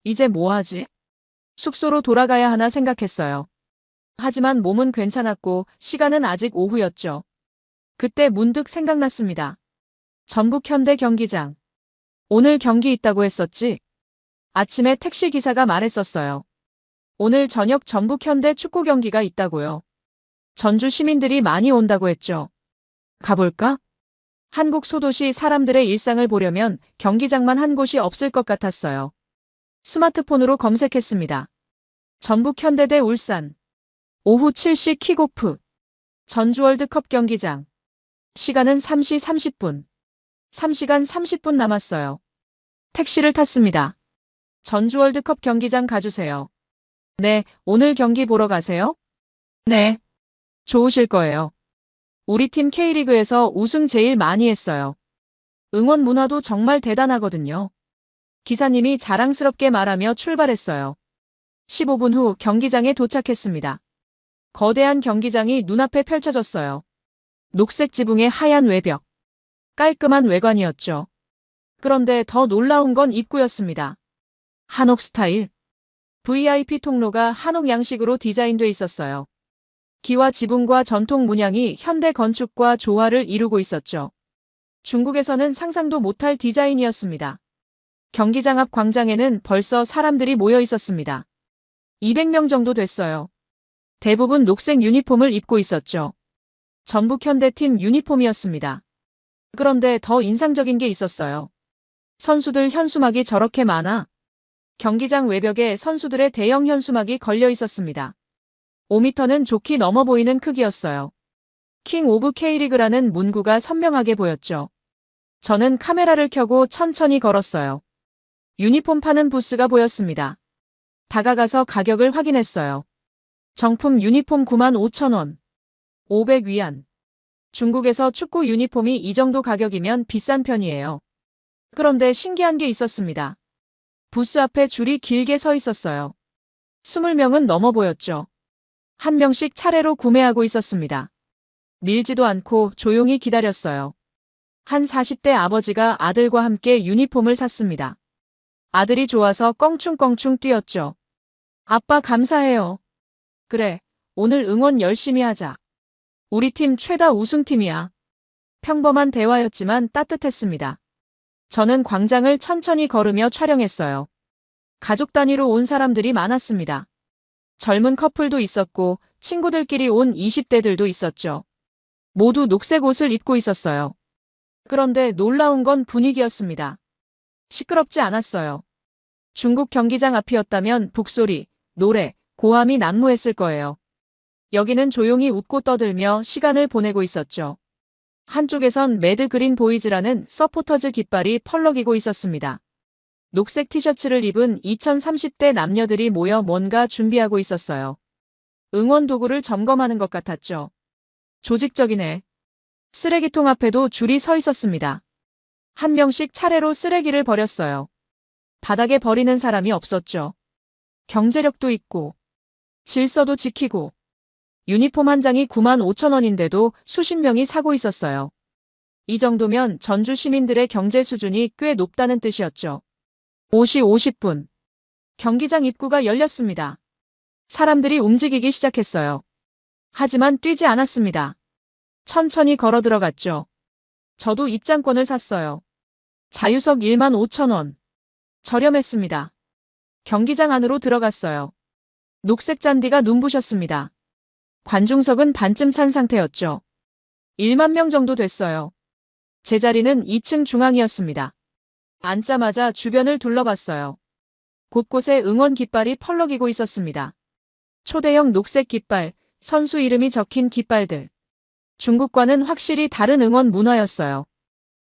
이제 뭐 하지? 숙소로 돌아가야 하나 생각했어요. 하지만 몸은 괜찮았고 시간은 아직 오후였죠. 그때 문득 생각났습니다. 전북 현대 경기장. 오늘 경기 있다고 했었지? 아침에 택시기사가 말했었어요. 오늘 저녁 전북 현대 축구 경기가 있다고요. 전주 시민들이 많이 온다고 했죠. 가볼까? 한국 소도시 사람들의 일상을 보려면 경기장만 한 곳이 없을 것 같았어요. 스마트폰으로 검색했습니다. 전북 현대 대 울산. 오후 7시 킥오프. 전주 월드컵 경기장. 시간은 3시 30분. 3시간 30분 남았어요. 택시를 탔습니다. 전주 월드컵 경기장 가주세요. 네, 오늘 경기 보러 가세요? 네. 좋으실 거예요. 우리 팀 K리그에서 우승 제일 많이 했어요. 응원 문화도 정말 대단하거든요. 기사님이 자랑스럽게 말하며 출발했어요. 15분 후 경기장에 도착했습니다. 거대한 경기장이 눈앞에 펼쳐졌어요. 녹색 지붕의 하얀 외벽. 깔끔한 외관이었죠. 그런데 더 놀라운 건 입구였습니다. 한옥 스타일. VIP 통로가 한옥 양식으로 디자인돼 있었어요. 기와 지붕과 전통 문양이 현대 건축과 조화를 이루고 있었죠. 중국에서는 상상도 못할 디자인이었습니다. 경기장 앞 광장에는 벌써 사람들이 모여 있었습니다. 200명 정도 됐어요. 대부분 녹색 유니폼을 입고 있었죠. 전북 현대팀 유니폼이었습니다. 그런데 더 인상적인 게 있었어요. 선수들 현수막이 저렇게 많아. 경기장 외벽에 선수들의 대형 현수막이 걸려 있었습니다. 5m는 좋게 넘어 보이는 크기였어요. 킹 오브 K리그라는 문구가 선명하게 보였죠. 저는 카메라를 켜고 천천히 걸었어요. 유니폼 파는 부스가 보였습니다. 다가가서 가격을 확인했어요. 정품 유니폼 95,000원. 500위안. 중국에서 축구 유니폼이 이 정도 가격이면 비싼 편이에요. 그런데 신기한 게 있었습니다. 부스 앞에 줄이 길게 서 있었어요. 20명은 넘어 보였죠. 한 명씩 차례로 구매하고 있었습니다. 밀지도 않고 조용히 기다렸어요. 한 40대 아버지가 아들과 함께 유니폼을 샀습니다. 아들이 좋아서 껑충껑충 뛰었죠. 아빠 감사해요. 그래, 오늘 응원 열심히 하자. 우리 팀 최다 우승팀이야. 평범한 대화였지만 따뜻했습니다. 저는 광장을 천천히 걸으며 촬영했어요. 가족 단위로 온 사람들이 많았습니다. 젊은 커플도 있었고 친구들끼리 온 20대들도 있었죠. 모두 녹색 옷을 입고 있었어요. 그런데 놀라운 건 분위기였습니다. 시끄럽지 않았어요. 중국 경기장 앞이었다면 북소리, 노래, 고함이 난무했을 거예요. 여기는 조용히 웃고 떠들며 시간을 보내고 있었죠. 한쪽에선 매드 그린 보이즈라는 서포터즈 깃발이 펄럭이고 있었습니다. 녹색 티셔츠를 입은 2030대 남녀들이 모여 뭔가 준비하고 있었어요. 응원 도구를 점검하는 것 같았죠. 조직적이네. 쓰레기통 앞에도 줄이 서 있었습니다. 한 명씩 차례로 쓰레기를 버렸어요. 바닥에 버리는 사람이 없었죠. 경제력도 있고, 질서도 지키고, 유니폼 한 장이 95,000원인데도 수십 명이 사고 있었어요. 이 정도면 전주 시민들의 경제 수준이 꽤 높다는 뜻이었죠. 5시 50분. 경기장 입구가 열렸습니다. 사람들이 움직이기 시작했어요. 하지만 뛰지 않았습니다. 천천히 걸어 들어갔죠. 저도 입장권을 샀어요. 자유석 15,000원. 저렴했습니다. 경기장 안으로 들어갔어요. 녹색 잔디가 눈부셨습니다. 관중석은 반쯤 찬 상태였죠. 1만 명 정도 됐어요. 제 자리는 2층 중앙이었습니다. 앉자마자 주변을 둘러봤어요. 곳곳에 응원 깃발이 펄럭이고 있었습니다. 초대형 녹색 깃발, 선수 이름이 적힌 깃발들. 중국과는 확실히 다른 응원 문화였어요.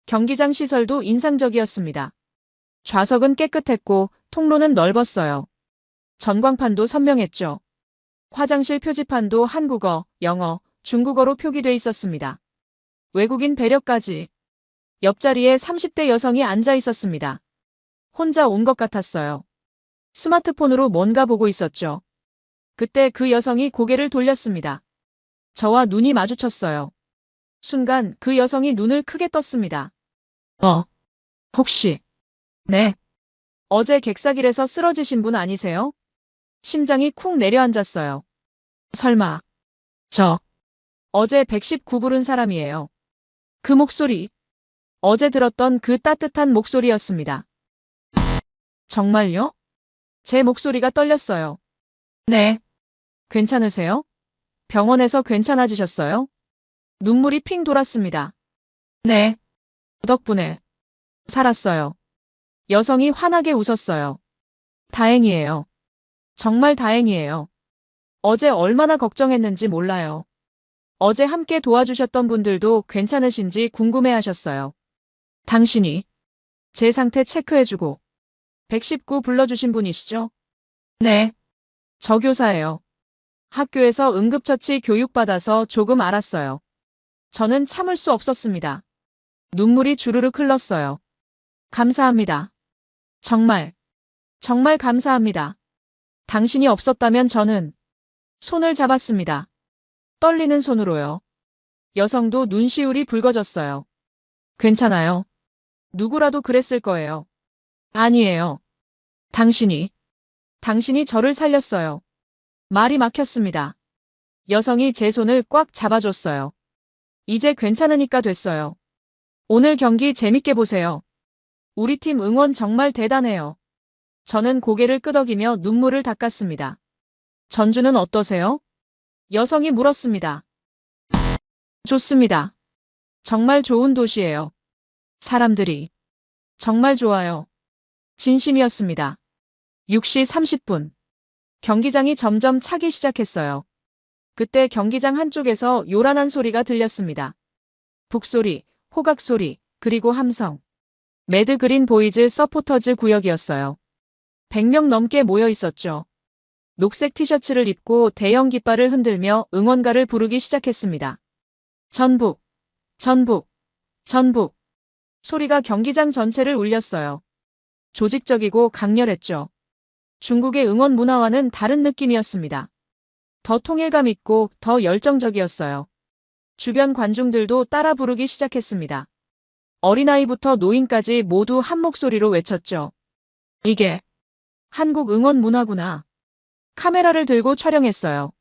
경기장 시설도 인상적이었습니다. 좌석은 깨끗했고 통로는 넓었어요. 전광판도 선명했죠. 화장실 표지판도 한국어, 영어, 중국어로 표기돼 있었습니다. 외국인 배려까지. 옆자리에 30대 여성이 앉아 있었습니다. 혼자 온 것 같았어요. 스마트폰으로 뭔가 보고 있었죠. 그때 그 여성이 고개를 돌렸습니다. 저와 눈이 마주쳤어요. 순간 그 여성이 눈을 크게 떴습니다. 혹시, 네. 어제 객사길에서 쓰러지신 분 아니세요? 심장이 쿵 내려앉았어요. 설마, 어제 119 부른 사람이에요. 그 목소리, 어제 들었던 그 따뜻한 목소리였습니다. 정말요? 제 목소리가 떨렸어요. 네. 괜찮으세요? 병원에서 괜찮아지셨어요? 눈물이 핑 돌았습니다. 네. 덕분에 살았어요. 여성이 환하게 웃었어요. 다행이에요. 정말 다행이에요. 어제 얼마나 걱정했는지 몰라요. 어제 함께 도와주셨던 분들도 괜찮으신지 궁금해하셨어요. 당신이 제 상태 체크해주고 119 불러주신 분이시죠? 네. 저 교사예요. 학교에서 응급처치 교육받아서 조금 알았어요. 저는 참을 수 없었습니다. 눈물이 주르륵 흘렀어요. 감사합니다. 정말 감사합니다. 당신이 없었다면 저는 손을 잡았습니다. 떨리는 손으로요. 여성도 눈시울이 붉어졌어요. 괜찮아요. 누구라도 그랬을 거예요. 아니에요. 당신이 저를 살렸어요. 말이 막혔습니다. 여성이 제 손을 꽉 잡아줬어요. 이제 괜찮으니까 됐어요. 오늘 경기 재밌게 보세요. 우리 팀 응원 정말 대단해요. 저는 고개를 끄덕이며 눈물을 닦았습니다. 전주는 어떠세요? 여성이 물었습니다. 좋습니다. 정말 좋은 도시예요. 사람들이 정말 좋아요. 진심이었습니다. 6시 30분. 경기장이 점점 차기 시작했어요. 그때 경기장 한쪽에서 요란한 소리가 들렸습니다. 북소리, 호각소리, 그리고 함성. 매드 그린 보이즈 서포터즈 구역이었어요. 100명 넘게 모여 있었죠. 녹색 티셔츠를 입고 대형 깃발을 흔들며 응원가를 부르기 시작했습니다. 전북, 전북, 전북. 소리가 경기장 전체를 울렸어요. 조직적이고 강렬했죠. 중국의 응원 문화와는 다른 느낌이었습니다. 더 통일감 있고 더 열정적이었어요. 주변 관중들도 따라 부르기 시작했습니다. 어린아이부터 노인까지 모두 한 목소리로 외쳤죠. 이게 한국 응원 문화구나. 카메라를 들고 촬영했어요.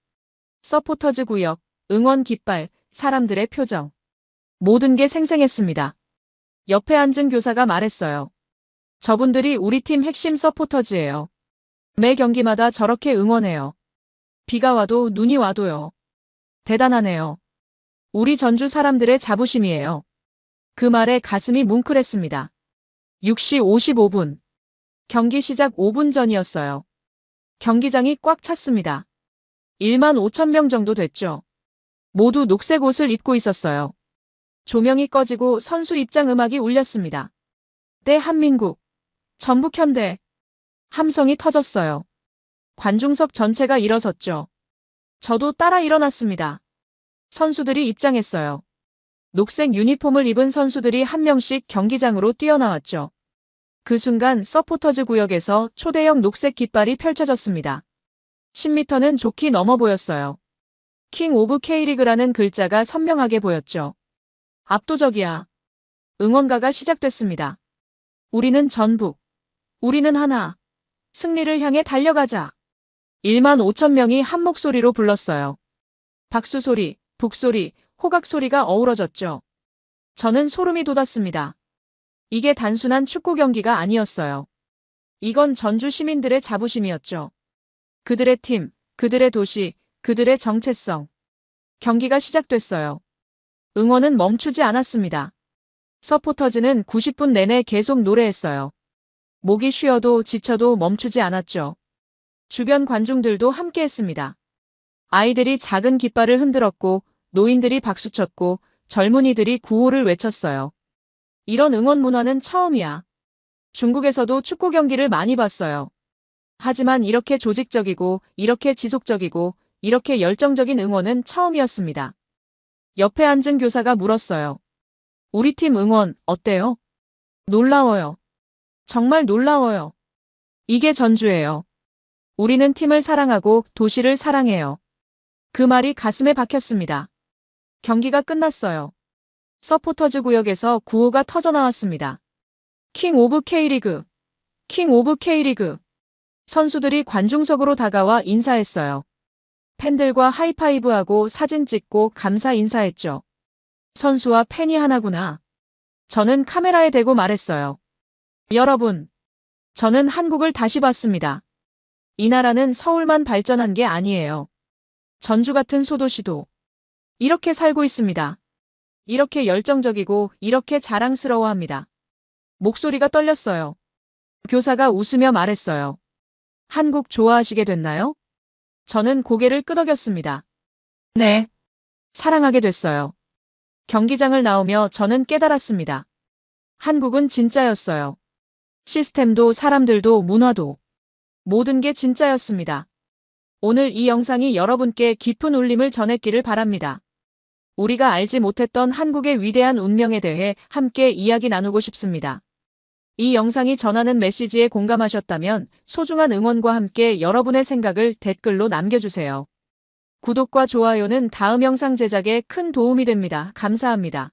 서포터즈 구역, 응원 깃발, 사람들의 표정. 모든 게 생생했습니다. 옆에 앉은 교사가 말했어요. 저분들이 우리 팀 핵심 서포터즈예요. 매 경기마다 저렇게 응원해요. 비가 와도 눈이 와도요. 대단하네요. 우리 전주 사람들의 자부심이에요. 그 말에 가슴이 뭉클했습니다. 6시 55분. 경기 시작 5분 전이었어요. 경기장이 꽉 찼습니다. 1만 5천 명 정도 됐죠. 모두 녹색 옷을 입고 있었어요. 조명이 꺼지고 선수 입장 음악이 울렸습니다. 대한민국, 전북현대. 함성이 터졌어요. 관중석 전체가 일어섰죠. 저도 따라 일어났습니다. 선수들이 입장했어요. 녹색 유니폼을 입은 선수들이 한 명씩 경기장으로 뛰어나왔죠. 그 순간 서포터즈 구역에서 초대형 녹색 깃발이 펼쳐졌습니다. 10m는 좋게 넘어 보였어요. 킹 오브 K리그라는 글자가 선명하게 보였죠. 압도적이야. 응원가가 시작됐습니다. 우리는 전북. 우리는 하나. 승리를 향해 달려가자. 1만 5천 명이 한 목소리로 불렀어요. 박수 소리, 북소리, 호각 소리가 어우러졌죠. 저는 소름이 돋았습니다. 이게 단순한 축구 경기가 아니었어요. 이건 전주 시민들의 자부심이었죠. 그들의 팀, 그들의 도시, 그들의 정체성. 경기가 시작됐어요. 응원은 멈추지 않았습니다. 서포터즈는 90분 내내 계속 노래했어요. 목이 쉬어도 지쳐도 멈추지 않았죠. 주변 관중들도 함께했습니다. 아이들이 작은 깃발을 흔들었고 노인들이 박수쳤고 젊은이들이 구호를 외쳤어요. 이런 응원 문화는 처음이야. 중국에서도 축구 경기를 많이 봤어요. 하지만 이렇게 조직적이고 이렇게 지속적이고 이렇게 열정적인 응원은 처음이었습니다. 옆에 앉은 교사가 물었어요. 우리 팀 응원 어때요? 놀라워요. 정말 놀라워요. 이게 전주예요. 우리는 팀을 사랑하고 도시를 사랑해요. 그 말이 가슴에 박혔습니다. 경기가 끝났어요. 서포터즈 구역에서 구호가 터져나왔습니다. 킹 오브 K리그, 킹 오브 K리그. 선수들이 관중석으로 다가와 인사했어요. 팬들과 하이파이브하고 사진 찍고 감사 인사했죠. 선수와 팬이 하나구나. 저는 카메라에 대고 말했어요. 여러분, 저는 한국을 다시 봤습니다. 이 나라는 서울만 발전한 게 아니에요. 전주 같은 소도시도 이렇게 살고 있습니다. 이렇게 열정적이고 이렇게 자랑스러워합니다. 목소리가 떨렸어요. 교사가 웃으며 말했어요. 한국 좋아하시게 됐나요? 저는 고개를 끄덕였습니다. 네. 사랑하게 됐어요. 경기장을 나오며 저는 깨달았습니다. 한국은 진짜였어요. 시스템도 사람들도 문화도 모든 게 진짜였습니다. 오늘 이 영상이 여러분께 깊은 울림을 전했기를 바랍니다. 우리가 알지 못했던 한국의 위대한 운명에 대해 함께 이야기 나누고 싶습니다. 이 영상이 전하는 메시지에 공감하셨다면 소중한 응원과 함께 여러분의 생각을 댓글로 남겨주세요. 구독과 좋아요는 다음 영상 제작에 큰 도움이 됩니다. 감사합니다.